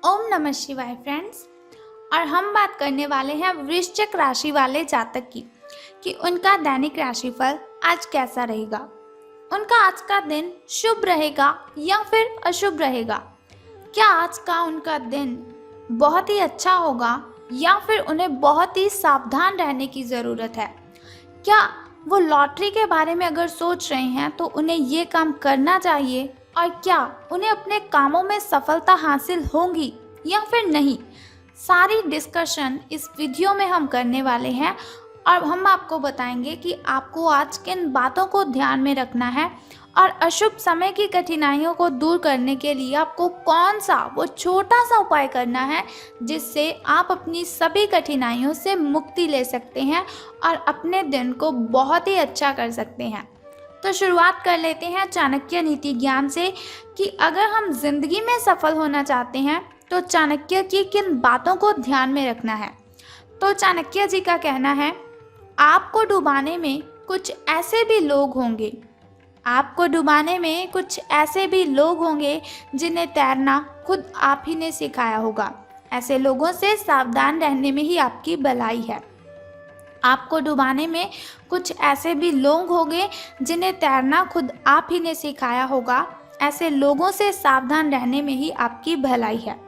ओम नमः शिवाय फ्रेंड्स। और हम बात करने वाले हैं वृश्चिक राशि वाले जातक की कि उनका दैनिक राशिफल आज कैसा रहेगा। उनका आज का दिन शुभ रहेगा या फिर अशुभ रहेगा। क्या आज का उनका दिन बहुत ही अच्छा होगा या फिर उन्हें बहुत ही सावधान रहने की ज़रूरत है। क्या वो लॉटरी के बारे में अगर सोच रहे हैं तो उन्हें ये काम करना चाहिए और क्या उन्हें अपने कामों में सफलता हासिल होगी या फिर नहीं। सारी डिस्कशन इस वीडियो में हम करने वाले हैं और हम आपको बताएंगे कि आपको आज किन बातों को ध्यान में रखना है और अशुभ समय की कठिनाइयों को दूर करने के लिए आपको कौन सा वो छोटा सा उपाय करना है जिससे आप अपनी सभी कठिनाइयों से मुक्ति ले सकते हैं और अपने दिन को बहुत ही अच्छा कर सकते हैं। तो शुरुआत कर लेते हैं चाणक्य नीति ज्ञान से कि अगर हम जिंदगी में सफल होना चाहते हैं तो चाणक्य की किन बातों को ध्यान में रखना है। तो चाणक्य जी का कहना है, आपको डुबाने में कुछ ऐसे भी लोग होंगे, आपको डुबाने में कुछ ऐसे भी लोग होंगे जिन्हें तैरना खुद आप ही ने सिखाया होगा। ऐसे लोगों से सावधान रहने में ही आपकी भलाई है। आपको डुबाने में कुछ ऐसे भी लोग होंगे जिन्हें तैरना खुद आप ही ने सिखाया होगा। ऐसे लोगों से सावधान रहने में ही आपकी भलाई है।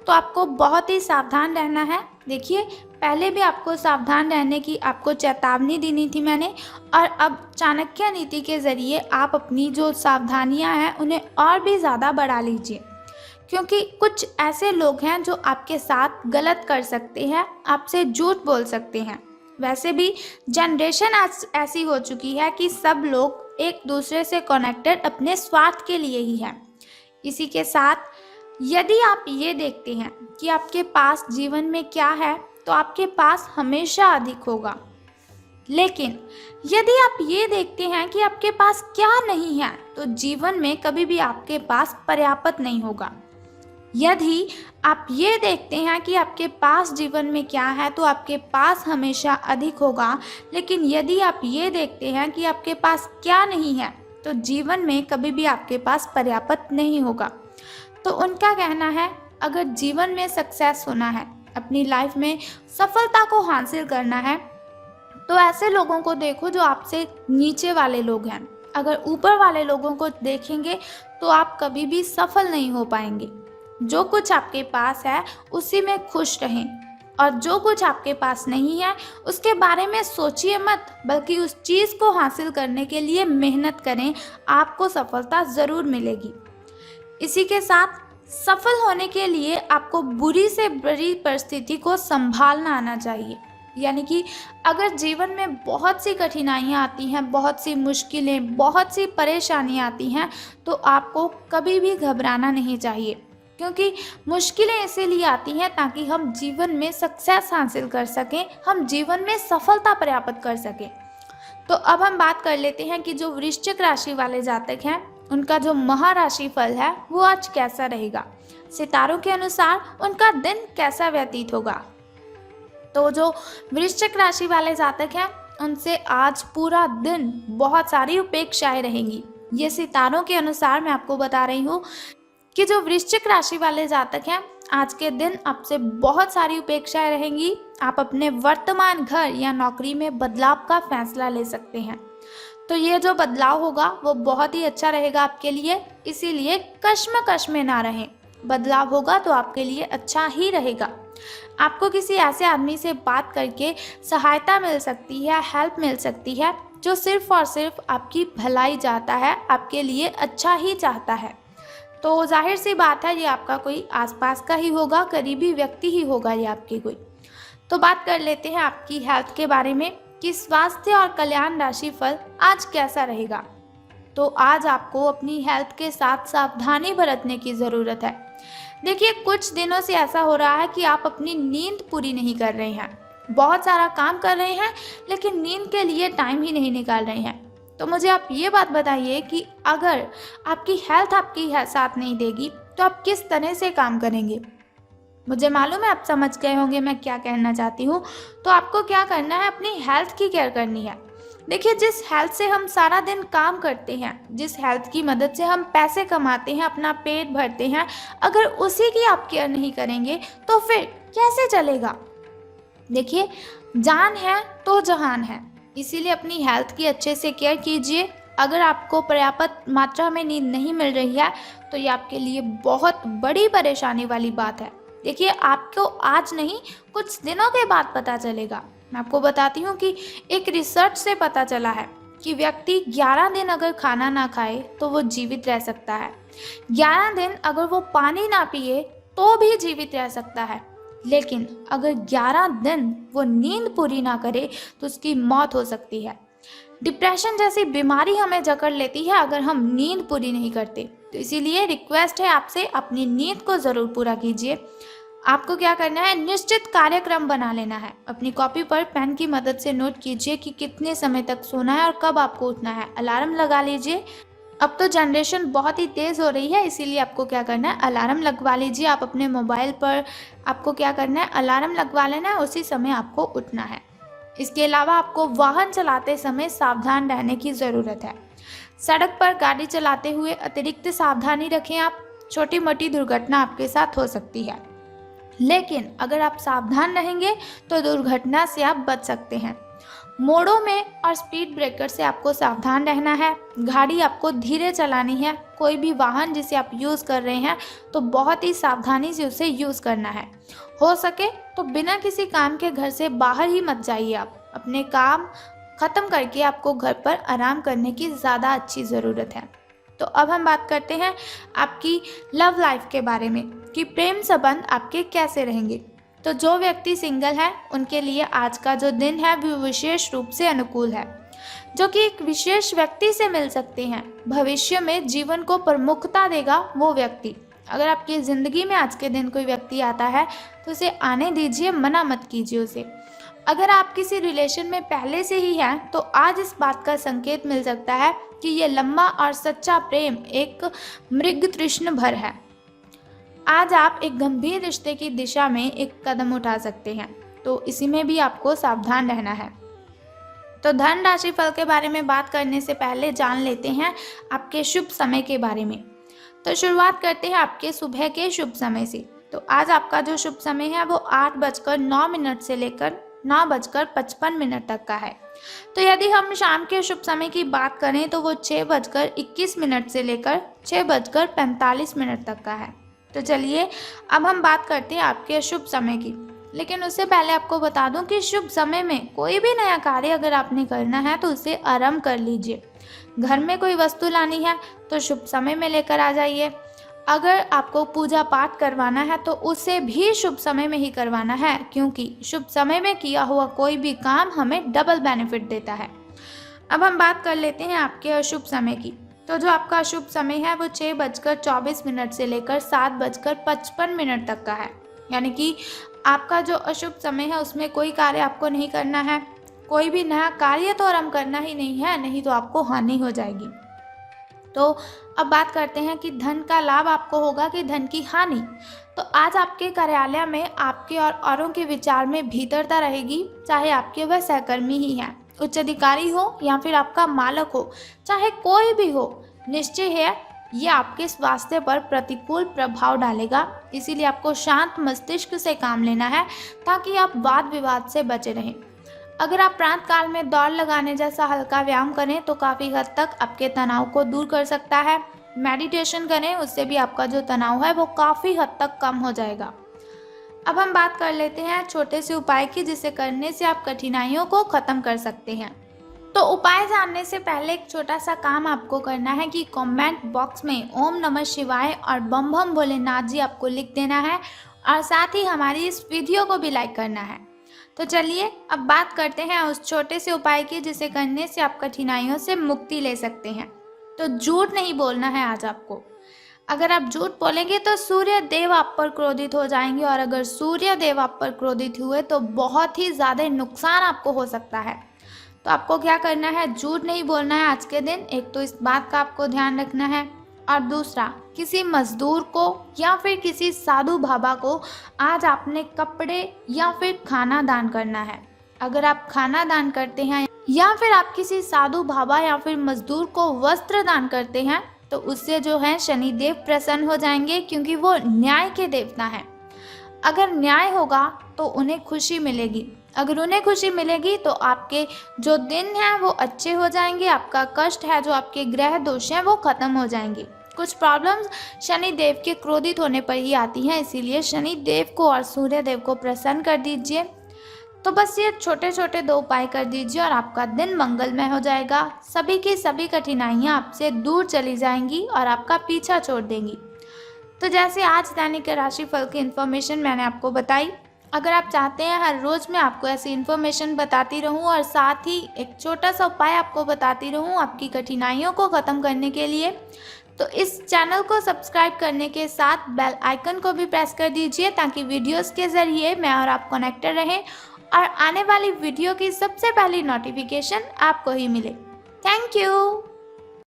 तो आपको बहुत ही सावधान रहना है। देखिए, पहले भी आपको सावधान रहने की आपको चेतावनी देनी थी मैंने, और अब चाणक्य नीति के ज़रिए आप अपनी जो सावधानियां हैं उन्हें और भी ज़्यादा बढ़ा लीजिए, क्योंकि कुछ ऐसे लोग हैं जो आपके साथ गलत कर सकते हैं, आपसे झूठ बोल सकते हैं। वैसे भी जनरेशन आज ऐसी हो चुकी है कि सब लोग एक दूसरे से कनेक्टेड अपने स्वार्थ के लिए ही हैं। इसी के साथ यदि आप ये देखते हैं कि आपके पास जीवन में क्या है तो आपके पास हमेशा अधिक होगा, लेकिन यदि आप ये देखते हैं कि आपके पास क्या नहीं है तो जीवन में कभी भी आपके पास पर्याप्त नहीं होगा। यदि आप ये देखते हैं कि आपके पास जीवन में क्या है तो आपके पास हमेशा अधिक होगा, लेकिन यदि आप ये देखते हैं कि आपके पास क्या नहीं है तो जीवन में कभी भी आपके पास पर्याप्त नहीं होगा। तो उनका कहना है, अगर जीवन में सक्सेस होना है, अपनी लाइफ में सफलता को हासिल करना है, तो ऐसे लोगों को देखो जो आपसे नीचे वाले लोग हैं। अगर ऊपर वाले लोगों को देखेंगे तो आप कभी भी सफल नहीं हो पाएंगे। जो कुछ आपके पास है उसी में खुश रहें, और जो कुछ आपके पास नहीं है उसके बारे में सोचिए मत, बल्कि उस चीज़ को हासिल करने के लिए मेहनत करें। आपको सफलता ज़रूर मिलेगी। इसी के साथ सफल होने के लिए आपको बुरी से बुरी परिस्थिति को संभालना आना चाहिए। यानी कि अगर जीवन में बहुत सी कठिनाइयाँ आती हैं, बहुत सी मुश्किलें, बहुत सी परेशानियाँ आती हैं, तो आपको कभी भी घबराना नहीं चाहिए, क्योंकि मुश्किलें इसीलिए आती हैं ताकि हम जीवन में सक्सेस हासिल कर सकें, हम जीवन में सफलता प्राप्त कर सकें। तो अब हम बात कर लेते हैं कि जो वृश्चिक राशि वाले जातक हैं उनका जो महाराशि फल है वो आज कैसा रहेगा। सितारों के अनुसार उनका दिन कैसा व्यतीत होगा। तो जो वृश्चिक राशि वाले जातक हैं उनसे आज पूरा दिन बहुत सारी उपेक्षाएं रहेंगी। ये सितारों के अनुसार मैं आपको बता रही हूँ कि जो वृश्चिक राशि वाले जातक हैं आज के दिन आपसे बहुत सारी उपेक्षाएं रहेंगी। आप अपने वर्तमान घर या नौकरी में बदलाव का फैसला ले सकते हैं। तो ये जो बदलाव होगा वो बहुत ही अच्छा रहेगा आपके लिए, इसीलिए कश्मकश में ना रहें। बदलाव होगा तो आपके लिए अच्छा ही रहेगा। आपको किसी ऐसे आदमी से बात करके सहायता मिल सकती है, हेल्प मिल सकती है, जो सिर्फ और सिर्फ आपकी भलाई चाहता है, आपके लिए अच्छा ही चाहता है। तो जाहिर सी बात है ये आपका कोई आसपास का ही होगा, करीबी व्यक्ति ही होगा ये आपके कोई। तो बात कर लेते हैं आपकी हेल्थ के बारे में कि स्वास्थ्य और कल्याण राशि फल आज कैसा रहेगा। तो आज आपको अपनी हेल्थ के साथ सावधानी बरतने की ज़रूरत है। देखिए, कुछ दिनों से ऐसा हो रहा है कि आप अपनी नींद पूरी नहीं कर रहे हैं, बहुत सारा काम कर रहे हैं लेकिन नींद के लिए टाइम ही नहीं निकाल रहे हैं। तो मुझे आप ये बात बताइए कि अगर आपकी हेल्थ आपकी साथ नहीं देगी तो आप किस तरह से काम करेंगे। मुझे मालूम है आप समझ गए होंगे मैं क्या कहना चाहती हूँ। तो आपको क्या करना है, अपनी हेल्थ की केयर करनी है। देखिए, जिस हेल्थ से हम सारा दिन काम करते हैं, जिस हेल्थ की मदद से हम पैसे कमाते हैं, अपना पेट भरते हैं, अगर उसी की आप केयर नहीं करेंगे तो फिर कैसे चलेगा। देखिए, जान है तो जहान है, इसीलिए अपनी हेल्थ की अच्छे से केयर कीजिए। अगर आपको पर्याप्त मात्रा में नींद नहीं मिल रही है तो ये आपके लिए बहुत बड़ी परेशानी वाली बात है। देखिए, आपको आज नहीं, कुछ दिनों के बाद पता चलेगा। मैं आपको बताती हूँ कि एक रिसर्च से पता चला है कि व्यक्ति 11 दिन अगर खाना ना खाए तो वो जीवित रह सकता है। 11 दिन अगर वो पानी ना पिए तो भी जीवित रह सकता है। लेकिन अगर 11 दिन वो नींद पूरी ना करे तो उसकी मौत हो सकती है। डिप्रेशन जैसी बीमारी हमें जकड़ लेती है अगर हम नींद पूरी नहीं करते। तो इसीलिए रिक्वेस्ट है आपसे, अपनी नींद को ज़रूर पूरा कीजिए। आपको क्या करना है, निश्चित कार्यक्रम बना लेना है। अपनी कॉपी पर पेन की मदद से नोट कीजिए कि कितने समय तक सोना है और कब आपको उठना है। अलार्म लगा लीजिए। अब तो जनरेशन बहुत ही तेज़ हो रही है, इसीलिए आपको क्या करना है, अलार्म लगवा लीजिए। आप अपने मोबाइल पर आपको क्या करना है, अलार्म लगवा लेना है, उसी समय आपको उठना है। इसके अलावा आपको वाहन चलाते समय सावधान रहने की ज़रूरत है। सड़क पर गाड़ी चलाते हुए अतिरिक्त सावधानी रखें आप। छोटी मोटी दुर्घटना आपके साथ हो सकती है, लेकिन अगर आप सावधान रहेंगे तो दुर्घटना से आप बच सकते हैं। मोड़ों में और स्पीड ब्रेकर से आपको सावधान रहना है। गाड़ी आपको धीरे चलानी है। कोई भी वाहन जिसे आप यूज़ कर रहे हैं तो बहुत ही सावधानी से उसे यूज़ करना है। हो सके तो बिना किसी काम के घर से बाहर ही मत जाइए। आप अपने काम ख़त्म करके आपको घर पर आराम करने की ज़्यादा अच्छी ज़रूरत है। तो अब हम बात करते हैं आपकी लव लाइफ के बारे में कि प्रेम संबंध आपके कैसे रहेंगे। तो जो व्यक्ति सिंगल है उनके लिए आज का जो दिन है वो विशेष रूप से अनुकूल है, जो कि एक विशेष व्यक्ति से मिल सकते हैं। भविष्य में जीवन को प्रमुखता देगा वो व्यक्ति। अगर आपकी ज़िंदगी में आज के दिन कोई व्यक्ति आता है तो उसे आने दीजिए, मना मत कीजिए उसे। अगर आप किसी रिलेशन में पहले से ही हैं तो आज इस बात का संकेत मिल सकता है कि ये लंबा और सच्चा प्रेम एक मृग तृष्ण भर है। आज आप एक गंभीर रिश्ते की दिशा में एक कदम उठा सकते हैं, तो इसी में भी आपको सावधान रहना है। तो धन राशि फल के बारे में बात करने से पहले जान लेते हैं आपके शुभ समय के बारे में। तो शुरुआत करते हैं आपके सुबह के शुभ समय से। तो आज आपका जो शुभ समय है वो 8:09 से लेकर 9:55 तक का है। तो यदि हम शाम के शुभ समय की बात करें तो वो 6:21 से लेकर 6:45 तक का है। तो चलिए अब हम बात करते हैं आपके शुभ समय की। लेकिन उससे पहले आपको बता दूं कि शुभ समय में कोई भी नया कार्य अगर आपने करना है तो उसे आरंभ कर लीजिए। घर में कोई वस्तु लानी है तो शुभ समय में लेकर आ जाइए। अगर आपको पूजा पाठ करवाना है तो उसे भी शुभ समय में ही करवाना है, क्योंकि शुभ समय में किया हुआ कोई भी काम हमें डबल बेनिफिट देता है। अब हम बात कर लेते हैं आपके अशुभ समय की। तो जो आपका अशुभ समय है वो 6:24 से लेकर 7:55 तक का है। यानी कि आपका जो अशुभ समय है उसमें कोई कार्य आपको नहीं करना है। कोई भी नया कार्य तो आरंभ करना ही नहीं है, नहीं तो आपको हानि हो जाएगी। तो अब बात करते हैं कि धन का लाभ आपको होगा कि धन की हानि। तो आज आपके कार्यालय में आपके और औरों के विचार में भीतरता रहेगी, चाहे आपके वह सहकर्मी ही हैं, उच्च अधिकारी हो या फिर आपका मालक हो, चाहे कोई भी हो। निश्चय है ये आपके स्वास्थ्य पर प्रतिकूल प्रभाव डालेगा। इसीलिए आपको शांत मस्तिष्क से काम लेना है ताकि आप वाद विवाद से बचे रहें। अगर आप प्रातः काल में दौड़ लगाने जैसा हल्का व्यायाम करें तो काफ़ी हद तक आपके तनाव को दूर कर सकता है। मेडिटेशन करें, उससे भी आपका जो तनाव है वो काफ़ी हद तक कम हो जाएगा। अब हम बात कर लेते हैं छोटे से उपाय की, जिसे करने से आप कठिनाइयों को ख़त्म कर सकते हैं। तो उपाय जानने से पहले एक छोटा सा काम आपको करना है कि कमेंट बॉक्स में ओम नमः शिवाय और बम बम भोलेनाथ जी आपको लिख देना है, और साथ ही हमारी इस वीडियो को भी लाइक करना है। तो चलिए अब बात करते हैं उस छोटे से उपाय की, जिसे करने से आप कठिनाइयों से मुक्ति ले सकते हैं। तो झूठ नहीं बोलना है आज आपको। अगर आप झूठ बोलेंगे तो सूर्य देव आप पर क्रोधित हो जाएंगे, और अगर सूर्य देव आप पर क्रोधित हुए तो बहुत ही ज़्यादा नुकसान आपको हो सकता है। तो आपको क्या करना है, झूठ नहीं बोलना है आज के दिन। एक तो इस बात का आपको ध्यान रखना है, और दूसरा किसी मजदूर को या फिर किसी साधु बाबा को आज आपने कपड़े या फिर खाना दान करना है। अगर आप खाना दान करते हैं या फिर आप किसी साधु बाबा या फिर मजदूर को वस्त्र दान करते हैं तो उससे जो है शनिदेव प्रसन्न हो जाएंगे, क्योंकि वो न्याय के देवता हैं। अगर न्याय होगा तो उन्हें खुशी मिलेगी, अगर उन्हें खुशी मिलेगी तो आपके जो दिन हैं वो अच्छे हो जाएंगे, आपका कष्ट है, जो आपके ग्रह दोष हैं वो खत्म हो जाएंगे। कुछ प्रॉब्लम्स शनि देव के क्रोधित होने पर ही आती हैं, इसीलिए शनि देव को और सूर्य देव को प्रसन्न कर दीजिए। तो बस ये छोटे छोटे 2 उपाय कर दीजिए और आपका दिन मंगलमय हो जाएगा। सभी की सभी कठिनाइयाँ आपसे दूर चली जाएंगी और आपका पीछा छोड़ देंगी। तो जैसे आज दैनिक राशिफल की इन्फॉर्मेशन मैंने आपको बताई, अगर आप चाहते हैं हर रोज़ मैं आपको ऐसी इन्फॉर्मेशन बताती रहूं और साथ ही एक छोटा सा उपाय आपको बताती रहूं आपकी कठिनाइयों को ख़त्म करने के लिए, तो इस चैनल को सब्सक्राइब करने के साथ बेल आइकन को भी प्रेस कर दीजिए, ताकि वीडियोस के ज़रिए मैं और आप कनेक्टेड रहें और आने वाली वीडियो की सबसे पहली नोटिफिकेशन आपको ही मिले। Thank you.